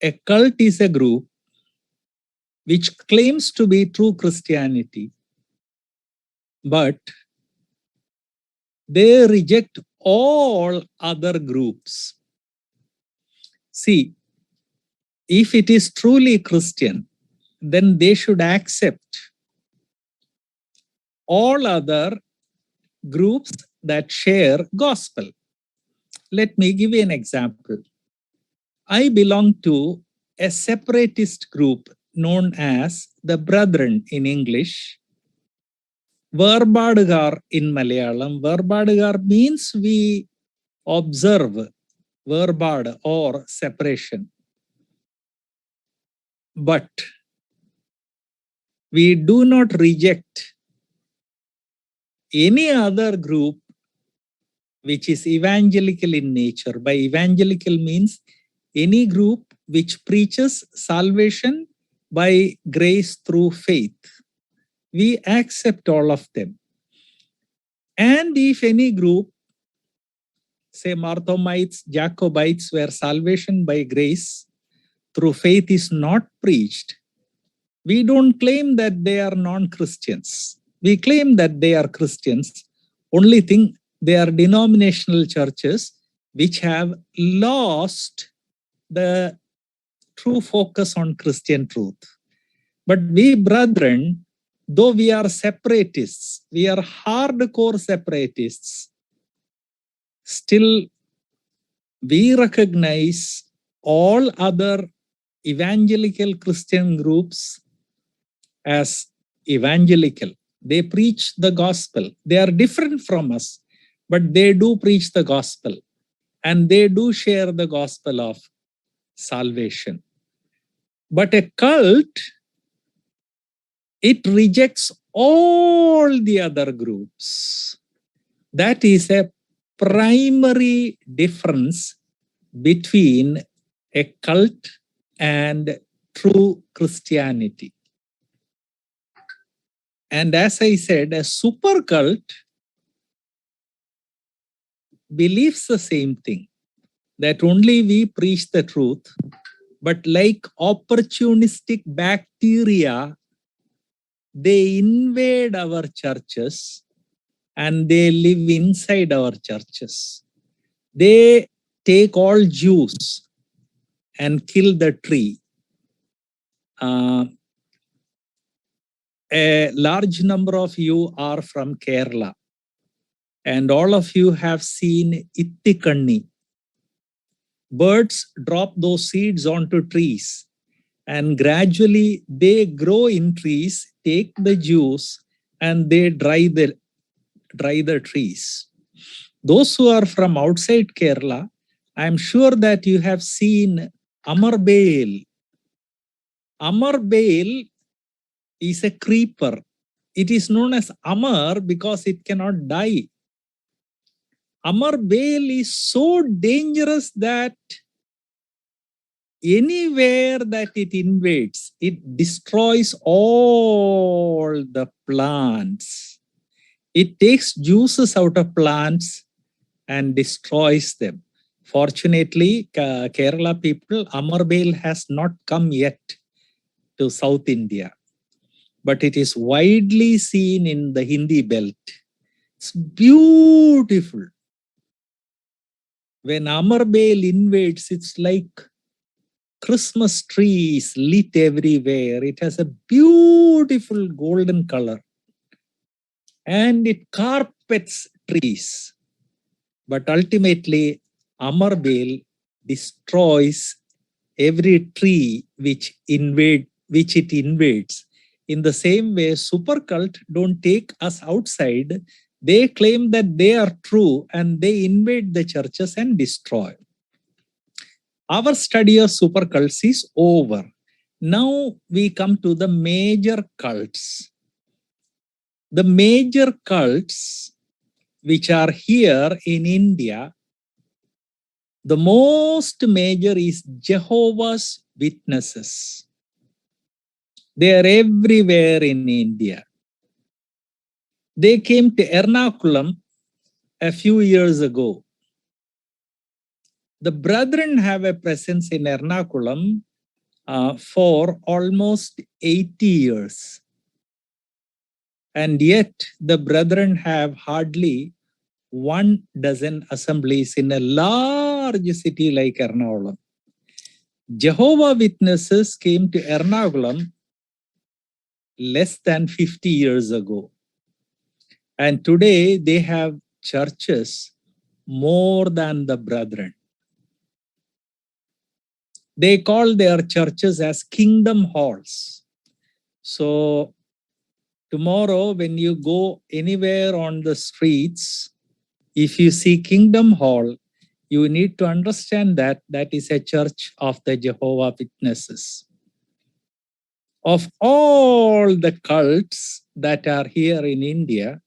a cult is a group which claims to be true Christianity, but they reject all other groups. See, if it is truly Christian, then they should accept all other groups that share gospel. Let me give you an example. I belong to a separatist group known as the Brethren in English, Verbadugar in Malayalam. Verbadugar means we observe verbad or separation. But we do not reject any other group which is evangelical in nature. By evangelical means any group which preaches salvation by grace through faith. We accept all of them. And if any group, say Marthomites, Jacobites, where salvation by grace through faith is not preached, we don't claim that they are non-Christians. We claim that they are Christians. Only thing, they are denominational churches which have lost the true focus on Christian truth. But we brethren, though we are separatists, we are hardcore separatists, still we recognize all other evangelical Christian groups as evangelical. They preach the gospel. They are different from us, but they do preach the gospel and they do share the gospel of salvation. But a cult, it rejects all the other groups. That is a primary difference between a cult and true Christianity. And as I said, a super cult believes the same thing, that only we preach the truth, but like opportunistic bacteria, they invade our churches and they live inside our churches. They take all Jews and kill the tree. A large number of you are from Kerala, and all of you have seen Ittikanni. Birds drop those seeds onto trees, and gradually they grow in trees, take the juice, and they dry the trees. Those who are from outside Kerala, I am sure that you have seen Amarbel. Amarbel is a creeper. It is known as Amar because it cannot die. Amarbel is so dangerous that anywhere that it invades, it destroys all the plants. It takes juices out of plants and destroys them. Fortunately, Kerala people, Amarbel has not come yet to South India, but it is widely seen in the Hindi belt. It's beautiful. When Amarbel invades, it's like Christmas trees lit everywhere. It has a beautiful golden color and it carpets trees. But ultimately, Amarbel destroys every tree which it invades. In the same way, super cult don't take us outside. They claim that they are true and they invade the churches and destroy. Our study of super cults is over. Now we come to the major cults. The major cults which are here in India, the most major is Jehovah's Witnesses. They are everywhere in India. They came to Ernakulam a few years ago. The brethren have a presence in Ernakulam for almost 80 years. And yet the brethren have hardly 12 assemblies in a large city like Ernakulam. Jehovah Witnesses came to Ernakulam less than 50 years ago. And today they have churches more than the brethren. They call their churches as kingdom halls. So tomorrow when you go anywhere on the streets, if you see Kingdom Hall, you need to understand that that is a church of the Jehovah Witnesses. Of all the cults that are here in India,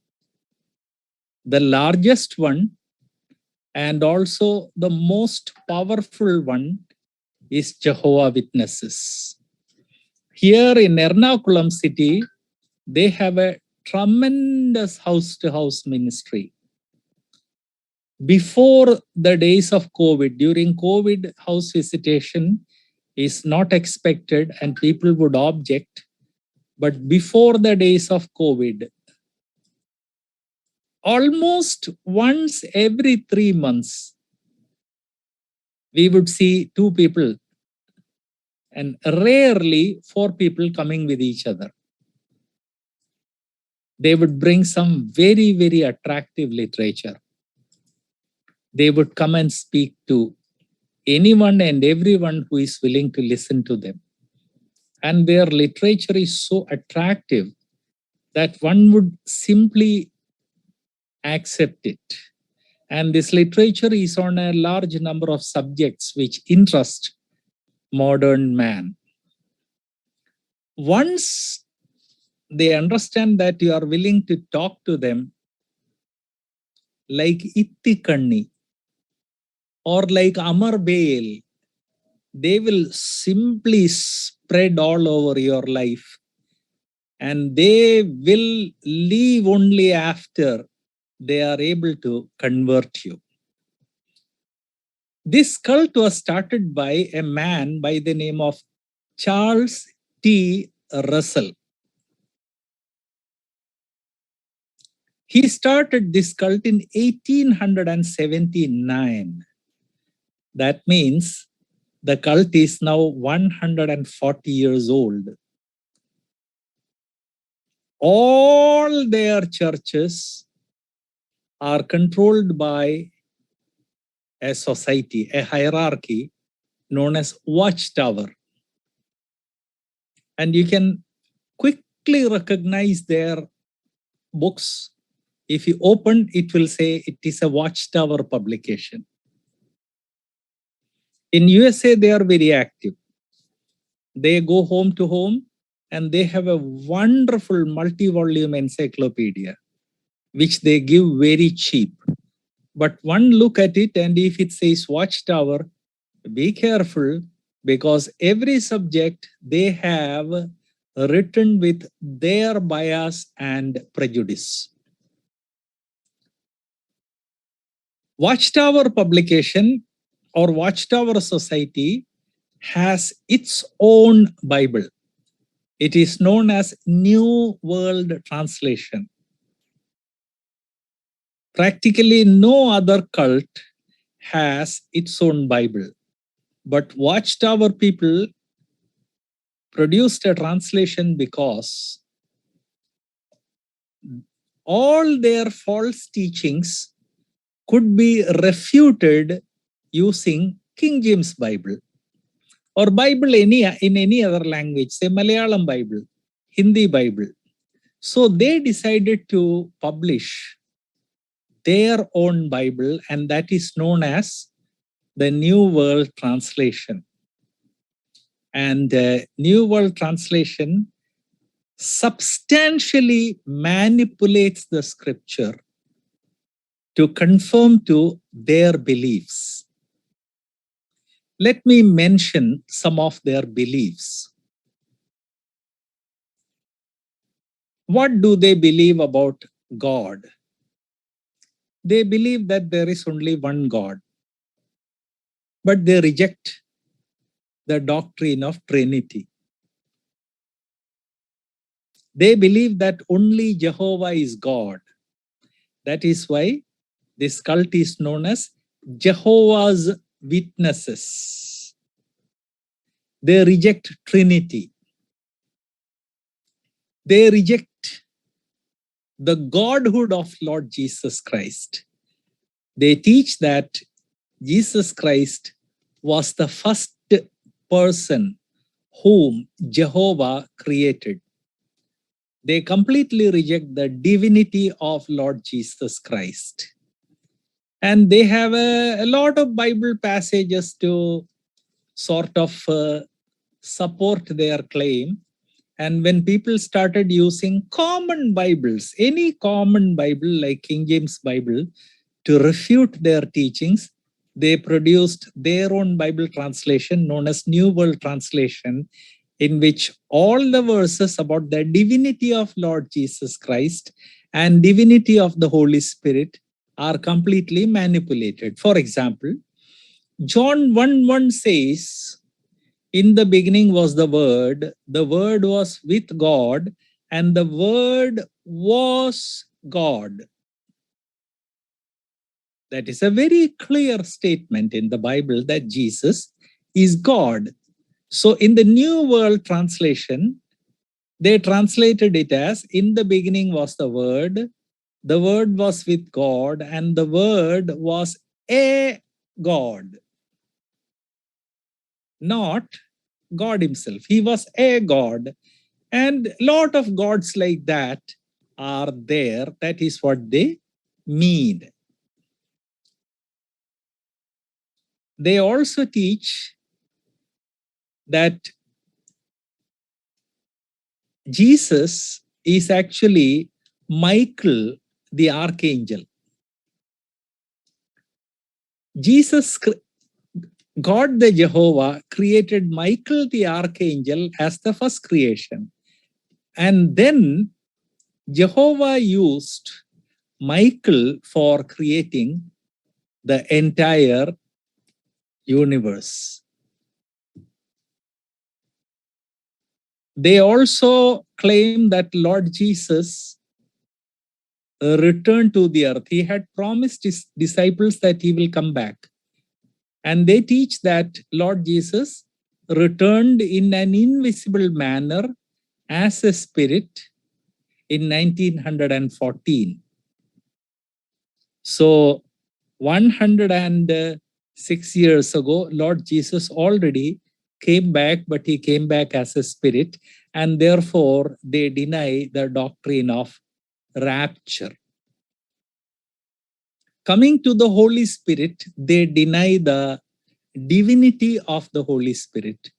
the largest one and also the most powerful one is Jehovah Witnesses. Here in Ernakulam city, they have a tremendous house-to-house ministry. Before the days of COVID, during COVID, house visitation is not expected and people would object. But before the days of COVID, almost once every 3 months, we would see 2 people and rarely 4 people coming with each other. They would bring some very, very attractive literature. They would come and speak to anyone and everyone who is willing to listen to them. And their literature is so attractive that one would simply accept it. And this literature is on a large number of subjects which interest modern man. Once they understand that you are willing to talk to them like Ittikanni or like Amar Bail, they will simply spread all over your life and they will leave only after they are able to convert you. This cult was started by a man by the name of Charles T. Russell. He started this cult in 1879. That means the cult is now 140 years old. All their churches are controlled by a society, a hierarchy known as Watchtower. And you can quickly recognize their books. If you open, it will say it is a Watchtower publication. In USA, they are very active. They go home to home and they have a wonderful multi-volume encyclopedia, which they give very cheap. But one look at it and if it says Watchtower, be careful because every subject they have written with their bias and prejudice. Watchtower publication or Watchtower Society has its own Bible. It is known as New World Translation. Practically no other cult has its own Bible. But Watchtower people produced a translation because all their false teachings could be refuted using King James Bible or Bible in any other language, say Malayalam Bible, Hindi Bible. So they decided to publish their own Bible, and that is known as the New World Translation. And New World Translation substantially manipulates the scripture to conform to their beliefs. Let me mention some of their beliefs. What do they believe about God? They believe that there is only one God, but they reject the doctrine of Trinity. They believe that only Jehovah is God. That is why this cult is known as Jehovah's Witnesses. They reject Trinity. They reject the Godhood of Lord Jesus Christ. They teach that Jesus Christ was the first person whom Jehovah created. They completely reject the divinity of Lord Jesus Christ. And they have a lot of Bible passages to sort of support their claim. And when people started using common Bibles, any common Bible like King James Bible, to refute their teachings, they produced their own Bible translation known as New World Translation, in which all the verses about the divinity of Lord Jesus Christ and divinity of the Holy Spirit are completely manipulated. For example, John 1:1 says, "In the beginning was the Word was with God, and the Word was God." That is a very clear statement in the Bible that Jesus is God. So in the New World Translation, they translated it as, "In the beginning was the Word was with God, and the Word was a God." Not God himself. He was a God. And a lot of gods like that are there. That is what they mean. They also teach that Jesus is actually Michael the archangel. God the Jehovah created Michael the archangel as the first creation. And then Jehovah used Michael for creating the entire universe. They also claim that Lord Jesus returned to the earth. He had promised his disciples that he will come back. And they teach that Lord Jesus returned in an invisible manner as a spirit in 1914. So 106 years ago, Lord Jesus already came back, but he came back as a spirit, and therefore they deny the doctrine of rapture. Coming to the Holy Spirit, they deny the divinity of the Holy Spirit.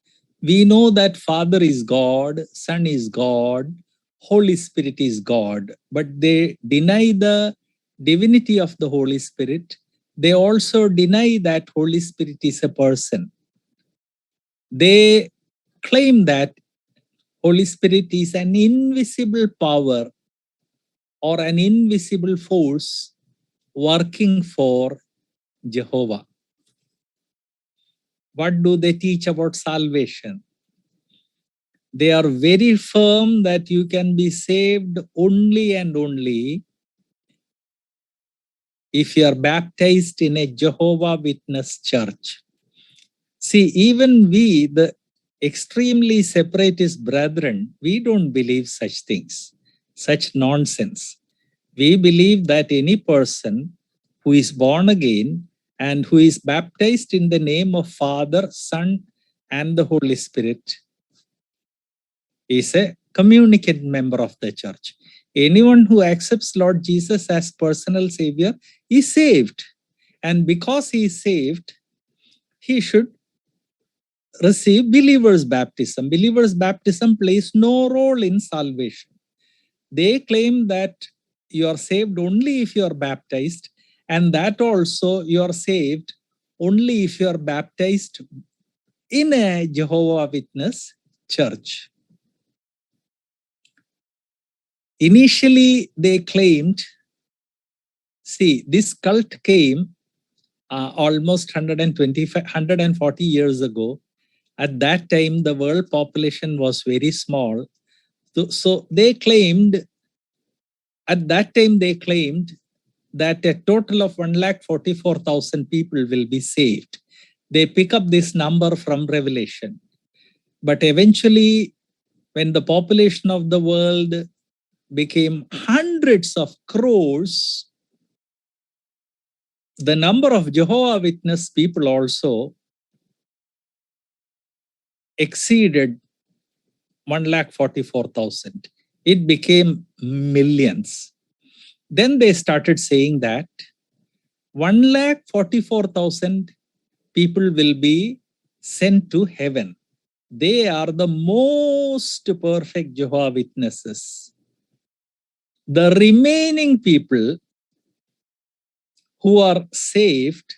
We know that Father is God, Son is God, Holy Spirit is God, but they deny the divinity of the Holy Spirit. They also deny that Holy Spirit is a person. They claim that Holy Spirit is an invisible power or an invisible force working for Jehovah. What do they teach about salvation? They are very firm that you can be saved only and only if you are baptized in a Jehovah Witness church. See, even we, the extremely separatist brethren, we don't believe such things, such nonsense. We believe that any person who is born again and who is baptized in the name of Father, Son, and the Holy Spirit is a communicant member of the church. Anyone who accepts Lord Jesus as personal Savior is saved. And because he is saved, he should receive believer's baptism. Believer's baptism plays no role in salvation. They claim that you are saved only if you are baptized, and that also you are saved only if you are baptized in a Jehovah Witness church. Initially, they claimed, see, this cult came almost 140 years ago, At that time, the world population was very small. So they claimed, at that time, they claimed that a total of 144,000 people will be saved. They pick up this number from Revelation. But eventually, when the population of the world became hundreds of crores, the number of Jehovah Witness people also exceeded 144,000. It became millions. Then they started saying that 144,000 people will be sent to heaven. They are the most perfect Jehovah Witnesses. The remaining people who are saved,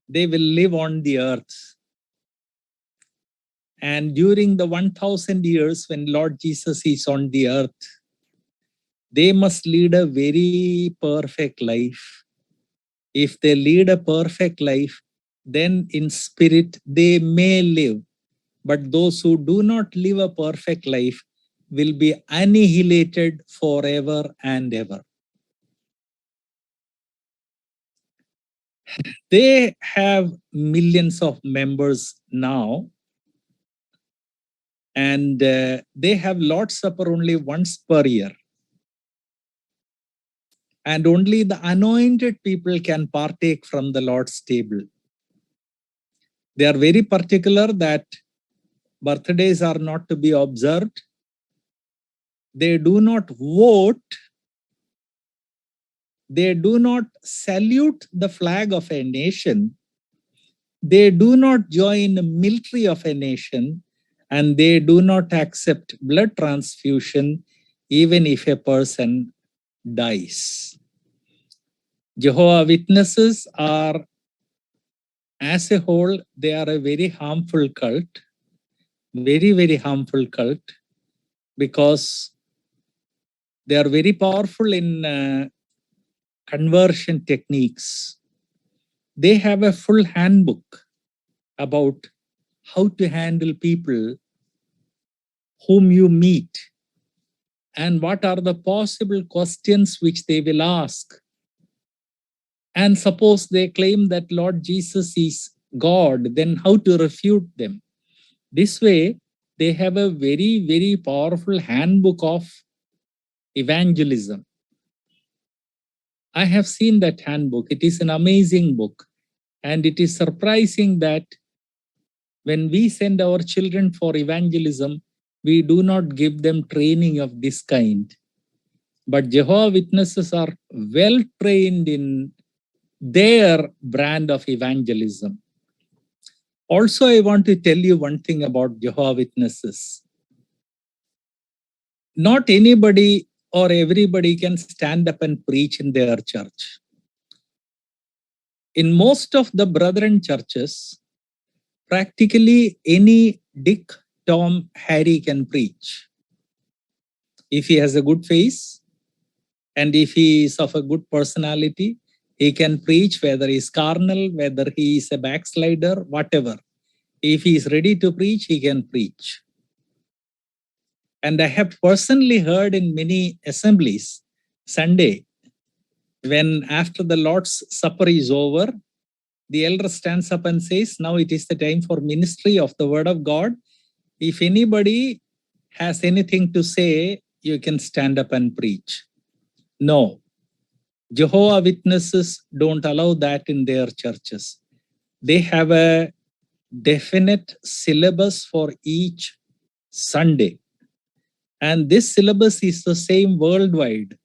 they will live on the earth. And during the 1,000 years when Lord Jesus is on the earth, they must lead a very perfect life. If they lead a perfect life, then in spirit they may live. But those who do not live a perfect life will be annihilated forever and ever. They have millions of members now, and they have Lord's Supper only once per year. And only the anointed people can partake from the Lord's table. They are very particular that birthdays are not to be observed. They do not vote. They do not salute the flag of a nation. They do not join the military of a nation, and they do not accept blood transfusion even if a person dies. Jehovah Witnesses are, as a whole, they are a very harmful cult, very, very harmful cult, because they are very powerful in conversion techniques. They have a full handbook about how to handle people whom you meet and what are the possible questions which they will ask. And suppose they claim that Lord Jesus is God, then how to refute them? This way, they have a very, very powerful handbook of evangelism. I have seen that handbook. It is an amazing book. And it is surprising that when we send our children for evangelism, we do not give them training of this kind. But Jehovah Witnesses are well trained in their brand of evangelism. Also, I want to tell you one thing about Jehovah Witnesses. Not anybody or everybody can stand up and preach in their church. In most of the brethren churches, practically any Dick, Tom, Harry can preach. If he has a good face and if he is of a good personality, he can preach whether he is carnal, whether he is a backslider, whatever. If he is ready to preach, he can preach. And I have personally heard in many assemblies, Sunday, when after the Lord's Supper is over, the elder stands up and says, now it is the time for ministry of the word of God. If anybody has anything to say, you can stand up and preach. No, Jehovah Witnesses don't allow that in their churches. They have a definite syllabus for each Sunday. And this syllabus is the same worldwide.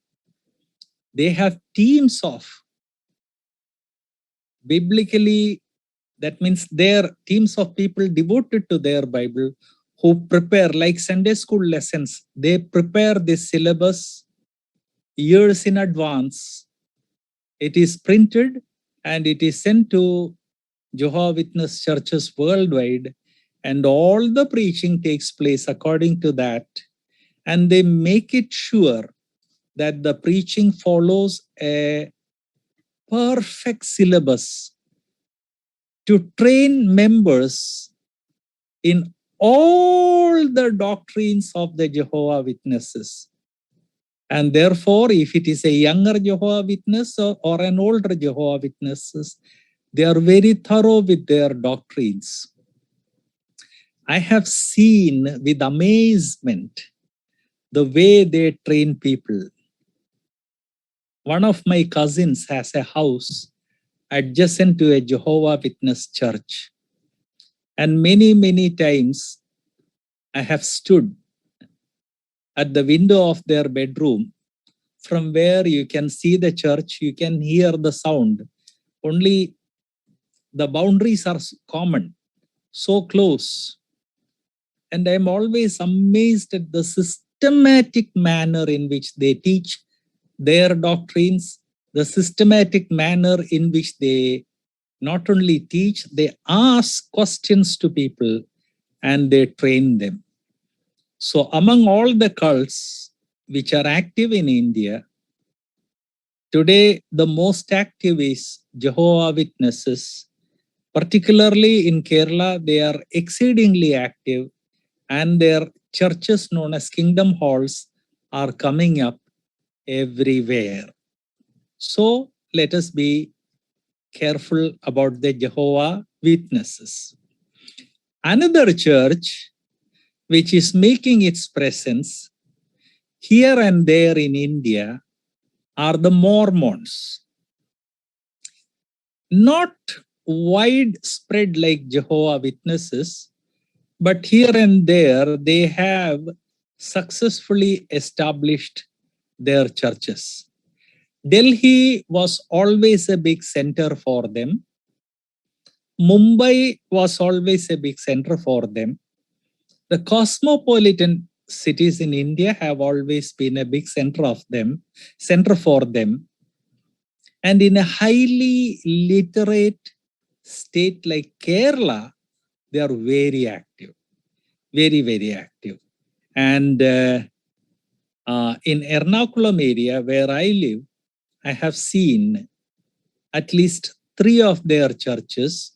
They have teams of biblically, that means their teams of people devoted to their Bible who prepare like Sunday school lessons. They prepare this syllabus years in advance. It is printed and it is sent to Jehovah Witness churches worldwide, and all the preaching takes place according to that. And they make it sure that the preaching follows a perfect syllabus to train members in all the doctrines of the Jehovah Witnesses. And therefore, if it is a younger Jehovah Witness or an older Jehovah Witnesses, they are very thorough with their doctrines. I have seen with amazement the way they train people. One of my cousins has a house adjacent to a Jehovah Witness church. And many times I have stood at the window of their bedroom from where you can see the church, you can hear the sound. Only the boundaries are common, so close. And I'm always amazed at the systematic manner in which they teach their doctrines, the systematic manner in which they not only teach, they ask questions to people and they train them. So among all the cults which are active in India, today the most active is Jehovah Witnesses. Particularly in Kerala, they are exceedingly active, and their churches known as kingdom halls are coming up everywhere. So let us be careful about the Jehovah Witnesses. Another church which is making its presence here and there in India are the Mormons. Not widespread like Jehovah Witnesses, but here and there they have successfully established their churches. Delhi was always a big center for them. Mumbai was always a big center for them. The cosmopolitan cities in India have always been a big center for them. And in a highly literate state like Kerala, they are very active, very active. And in Ernakulam area where I live, I have seen at least 3 of their churches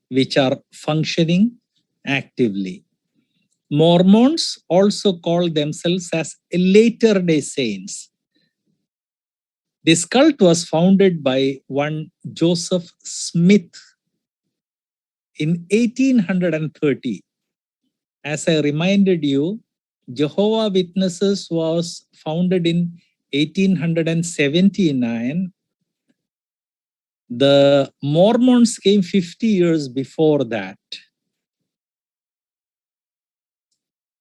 which are functioning actively. Mormons also call themselves as Latter-day Saints. This cult was founded by one Joseph Smith in 1830. As I reminded you, Jehovah Witnesses was founded in 1879. The Mormons came 50 years before that.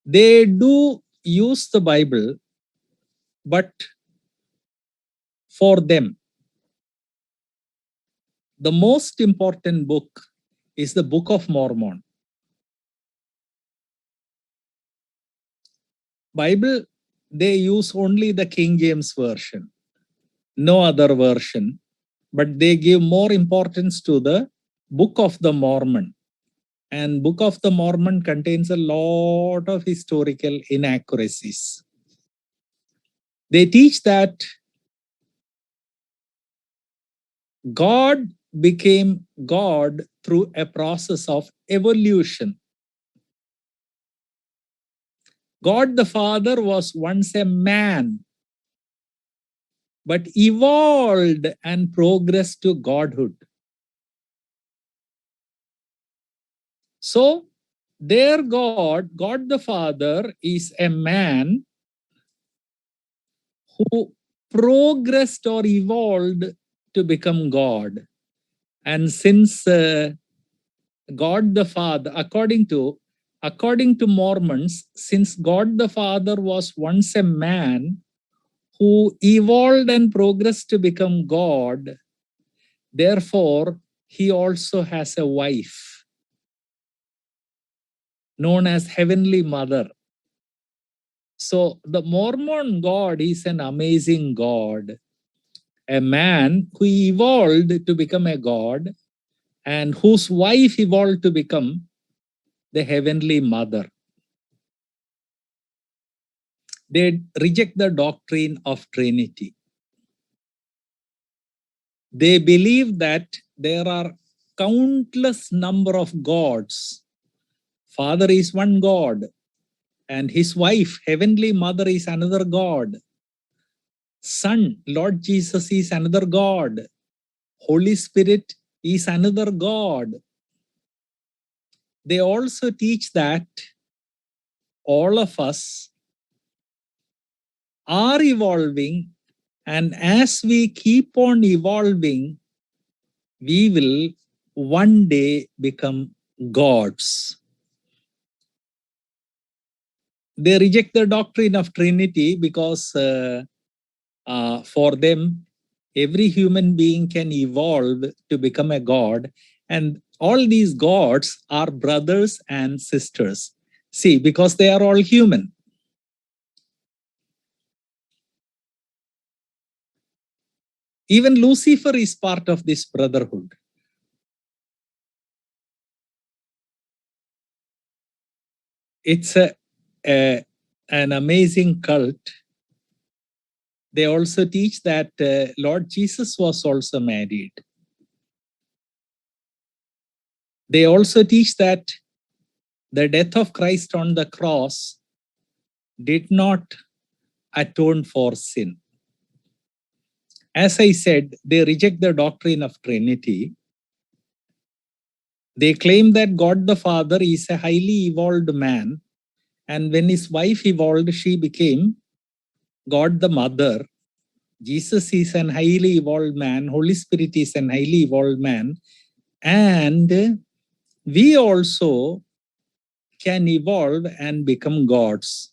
They do use the Bible, but for them, the most important book is the Book of Mormon. Bible, they use only the King James Version, no other version, but they give more importance to the Book of the Mormon. And Book of the Mormon contains a lot of historical inaccuracies. They teach that God became God through a process of evolution. God the Father was once a man, but evolved and progressed to godhood. So their God, God the Father, is a man who progressed or evolved to become God. And since God the Father, according to Mormons, since God the Father was once a man who evolved and progressed to become God, therefore he also has a wife known as Heavenly Mother. So the Mormon God is an amazing God, a man who evolved to become a God and whose wife evolved to become the Heavenly Mother. They reject the doctrine of Trinity. They believe that there are countless number of gods Father is one God, and his wife, Heavenly Mother, is another God. Son, Lord Jesus, is another God. Holy Spirit is another God. They also teach that all of us are evolving, and as we keep on evolving, we will one day become gods. They reject the doctrine of Trinity because for them, every human being can evolve to become a god, and all these gods are brothers and sisters. See, because they are all human. Even Lucifer is part of this brotherhood. It's an amazing cult. They also teach that Lord Jesus was also married. They also teach that the death of Christ on the cross did not atone for sin. As I said, they reject the doctrine of Trinity. They claim that God the Father is a highly evolved man, and when his wife evolved, she became God the Mother. Jesus is an highly evolved man, Holy Spirit is an highly evolved man, and we also can evolve and become gods.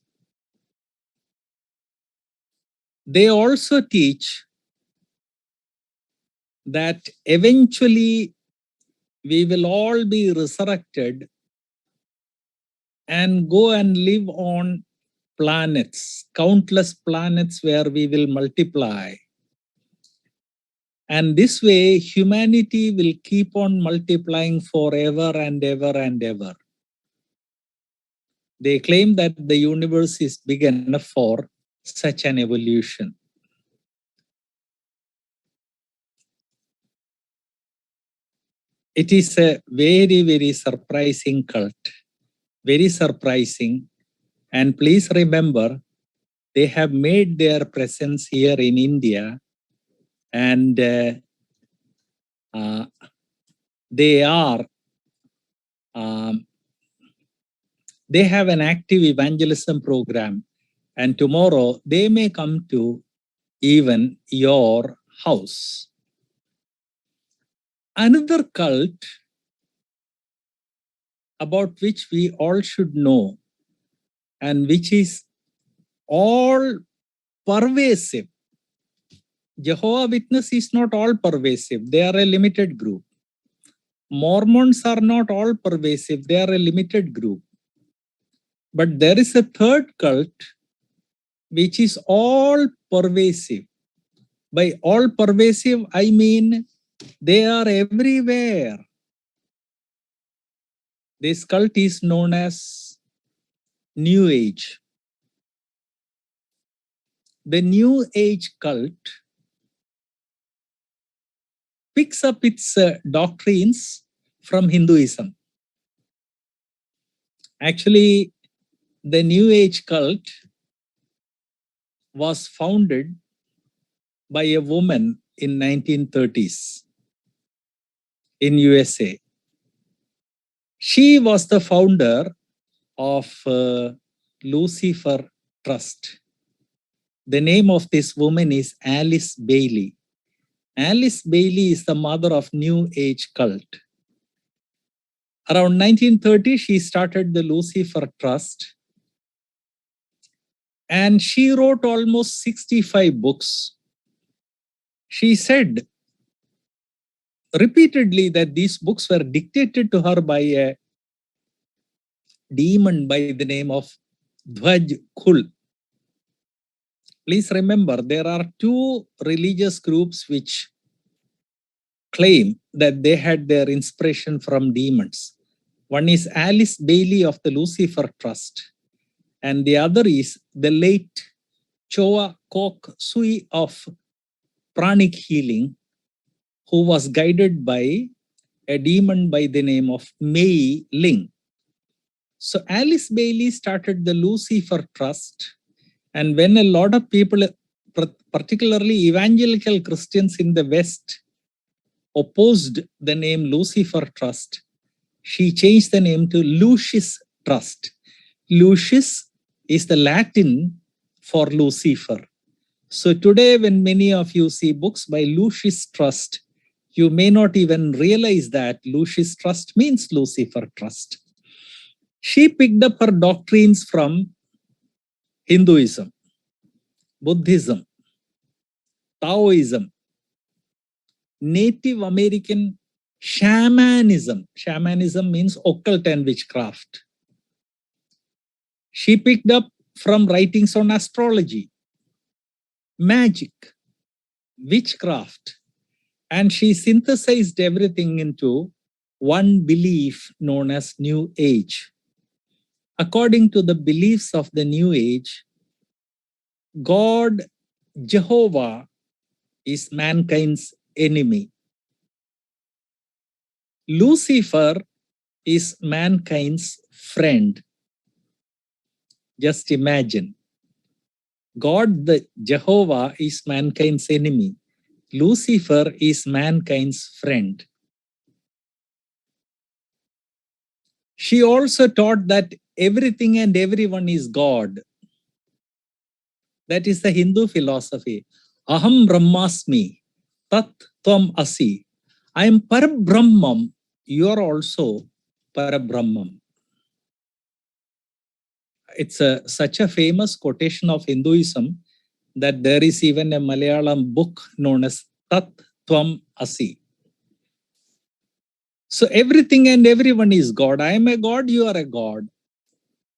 They also teach that eventually we will all be resurrected and go and live on planets, countless planets where we will multiply. And this way, humanity will keep on multiplying forever and ever and ever. They claim that the universe is big enough for such an evolution. It is a very, very surprising cult. Very surprising. And please remember, they have made their presence here in India, and they are they have an active evangelism program, and tomorrow they may come to even your house. Another cult about which we all should know, and which is all pervasive. Jehovah Witness is not all pervasive. They are a limited group. Mormons are not all pervasive. They are a limited group. But there is a third cult which is all pervasive. By all pervasive, I mean they are everywhere. This cult is known as New Age. The New Age cult picks up its doctrines from Hinduism. Actually, the New Age cult was founded by a woman in 1930s in USA. She was the founder of Lucifer Trust. The name of this woman is Alice Bailey. Alice Bailey is the mother of New Age cult. Around 1930, she started the Lucifer Trust, and she wrote almost 65 books. She said repeatedly that these books were dictated to her by a demon by the name of Dhwaj Khul. Please remember, there are two religious groups which claim that they had their inspiration from demons. One is Alice Bailey of the Lucifer Trust, and the other is the late Choa Kok Sui of Pranic Healing, who was guided by a demon by the name of Mei Ling. So Alice Bailey started the Lucifer Trust. And when a lot of people, particularly evangelical Christians in the West, opposed the name Lucifer Trust, she changed the name to Lucis Trust. Lucis is the Latin for Lucifer. So today, when many of you see books by Lucis Trust, you may not even realize that Lucis Trust means Lucifer Trust. She picked up her doctrines from Hinduism, Buddhism, Taoism, Native American shamanism. Shamanism means occult and witchcraft. She picked up from writings on astrology, magic, witchcraft, and she synthesized everything into one belief known as New Age. According to the beliefs of the New Age, God, Jehovah, is mankind's enemy. Lucifer is mankind's friend. Just imagine. God, the Jehovah, is mankind's enemy. Lucifer is mankind's friend. She also taught that everything and everyone is God. That is the Hindu philosophy. Aham Brahmasmi, Tat Tvam Asi. I am Parabrahmam, you are also Parabrahmam. It's such a famous quotation of Hinduism that there is even a Malayalam book known as Tat Tvam Asi. So everything and everyone is God. I am a God, you are a God.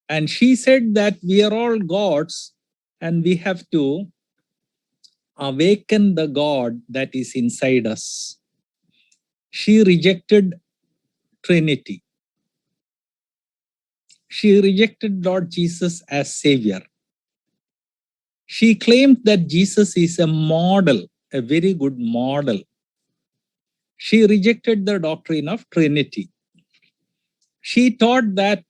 And she said that we are all gods and we have to awaken the God that is inside us. She rejected Trinity. She rejected Lord Jesus as Savior. She claimed that Jesus is a model, a very good model. She rejected the doctrine of Trinity. She taught that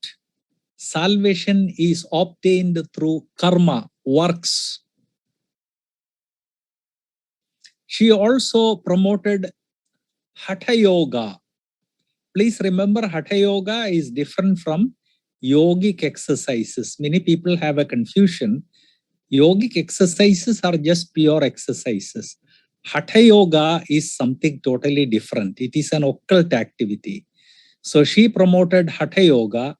salvation is obtained through karma, works. She also promoted Hatha Yoga. Please remember, Hatha Yoga is different from yogic exercises. Many people have a confusion. Yogic exercises are just pure exercises. Hatha Yoga is something totally different. It is an occult activity. So she promoted Hatha Yoga.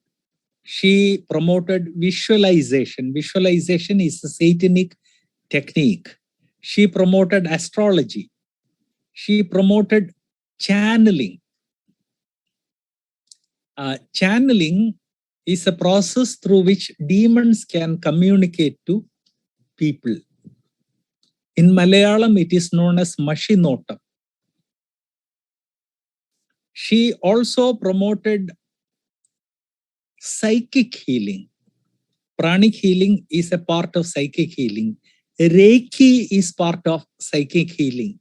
She promoted visualization. Visualization is a satanic technique. She promoted astrology. She promoted channeling. Channeling is a process through which demons can communicate to people. In Malayalam, it is known as Mashinotam. She also promoted psychic healing. Pranic healing is a part of psychic healing. Reiki is part of psychic healing.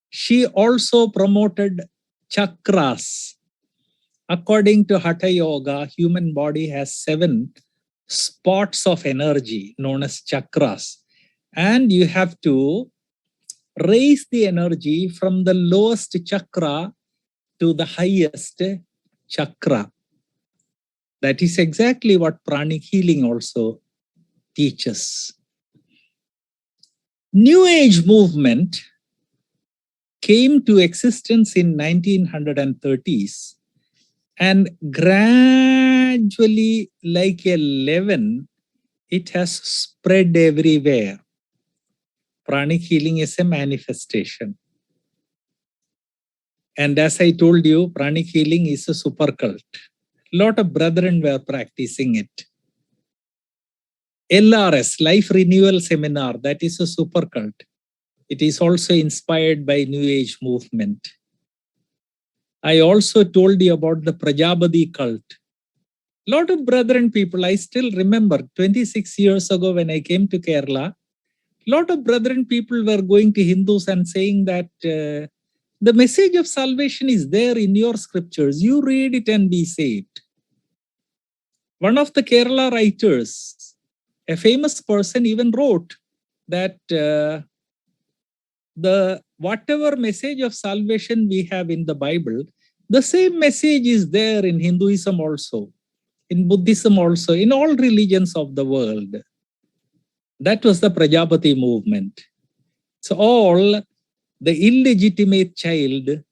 She also promoted chakras. According to Hatha Yoga, human body has 7 spots of energy known as chakras. And you have to raise the energy from the lowest chakra to the highest chakra. That is exactly what pranic healing also teaches. New Age movement came to existence in 1930s, and gradually, like a leaven, it has spread everywhere. Pranic healing is a manifestation. And as I told you, pranic healing is a super cult. A lot of brethren were practicing it. LRS, Life Renewal Seminar, that is a super cult. It is also inspired by New Age movement. I also told you about the Prajapati cult. A lot of brethren people, I still remember 26 years ago when I came to Kerala, a lot of brethren people were going to Hindus and saying that the message of salvation is there in your scriptures. You read it and be saved. One of the Kerala writers, a famous person, even wrote that the whatever message of salvation we have in the Bible, the same message is there in Hinduism also, in Buddhism also, in all religions of the world. That was the Prajapati movement. So all the illegitimate child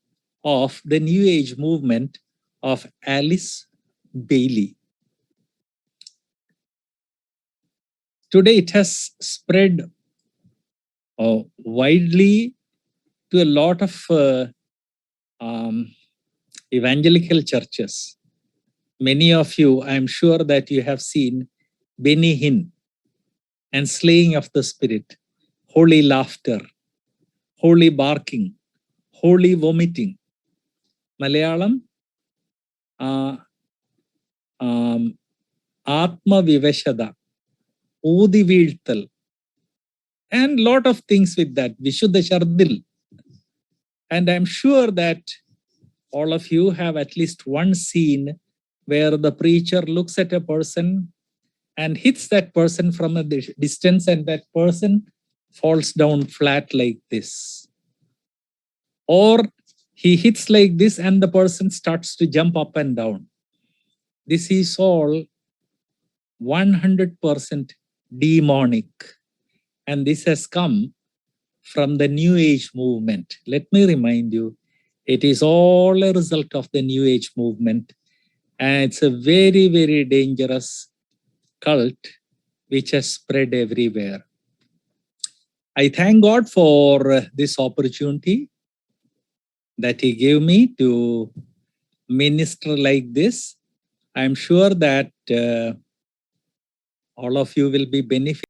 of the New Age movement of Alice Bailey. Today it has spread widely to a lot of evangelical churches. Many of you, I'm sure that you have seen Benny Hinn and Slaying of the Spirit, Holy Laughter, Holy Barking, Holy Vomiting. Malayalam, Atma Viveshada, Udi Veeltal, and lot of things with that, Vishuddha Shardil. And I'm sure that all of you have at least one scene where the preacher looks at a person and hits that person from a distance, and that person falls down flat like this. Or he hits like this and the person starts to jump up and down. This is all 100% demonic. And this has come from the New Age movement. Let me remind you, it is all a result of the New Age movement. And it's a very, very dangerous cult which has spread everywhere. I thank God for this opportunity that He gave me to minister like this. I'm sure that all of you will be benefiting